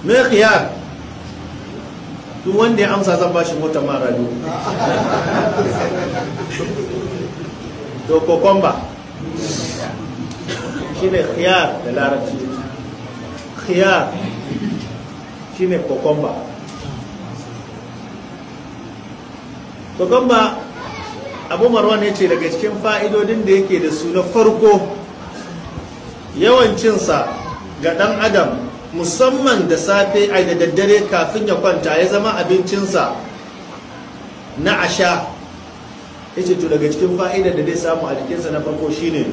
me khiyar duk wanda ya amsa zan bashi motar mara biyu. To kokomba shine khiyar da larabci, khiyar shine kokomba. Kokomba Abu Marwan ya ce daga cikin fa'idodin da yake da su na farko yawancinsa ga ɗan adam musamman da safe a da daddare kafin ya kwanta ya zama abincinsa na asha. Ya ce to daga cikin fa'idar da zai samu a jikinsa na farko shine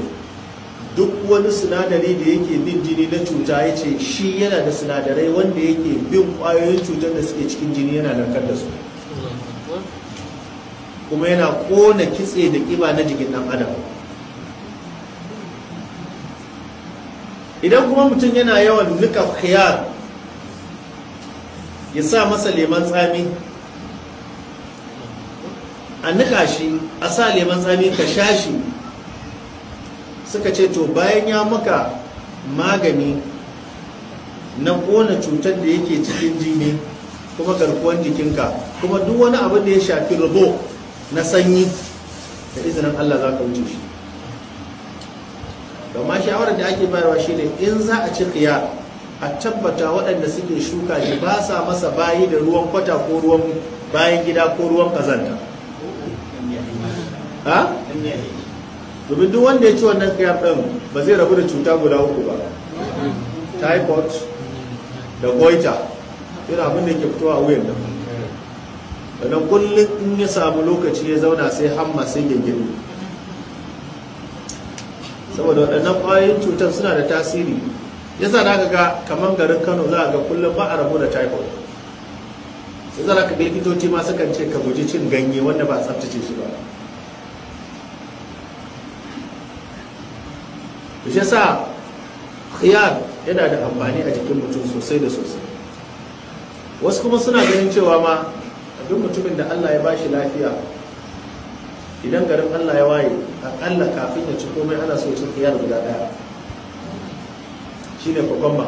duk wani sinadari da yake bin jini na cuta, ya ce shi yana da sinadarai wanda yake bin ƙwayoyin cutar da suke cikin jini yana narkar da su, kuma yana kona kitse da kiba na jikin ɗan adam. Idan kuma mutum yana yawan nika khiyar ya sa masa leman tsami, a nika shi a sa leman tsami ka sha shi, suka ce to bayan ya maka magani na kona cutar da yake cikin jini kuma garkuwan jikinka, kuma duk wani abin da ya shafi rabo na sanyi da izinin Allah za ka wuce shi. Domin shawarar da ake bayarwa shi ne in za a ci khiyar a tabbata waɗanda suke shuka shi ba sa masa bayi da ruwan kwata ko ruwan bayan gida ko ruwan kazanta. Domin duk wanda ya ci wannan khiyar ɗin ba zai rabu da cuta guda uku ba, typhoid da goita, yana abin da ke fitowa a wuyan nan. Sannan kullum in ya samu lokaci ya zauna sai hamma sai gengeni, saboda waɗannan ƙwayoyin cutar suna da tasiri. Yasa da ga kamar garin Kano za a ga kullum ba a rabu da typhoid. Yasa da ka ga likitoci ma sukan ce ka guji cin ganye wanda ba a tsaftace shi ba. Shi yasa khiyar yana da amfani a jikin mutum sosai da sosai. Wasu kuma suna ganin cewa ma duk mutumin da Allah ya bashi lafiya, idan garin Allah ya waye akalla kafin ya ci komai ana so cin khiyar guda daya, shine kokomba.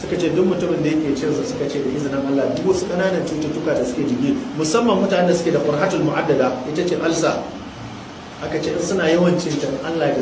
Suka ce duk mutumin da yake cin sa, suka ce da izinin Allah duk wasu kananan cututtuka da suke jiki, musamman mutanen da suke da qurhatul mu'addada, ita ce alsa, aka ce in suna yawan cin ta Allah ya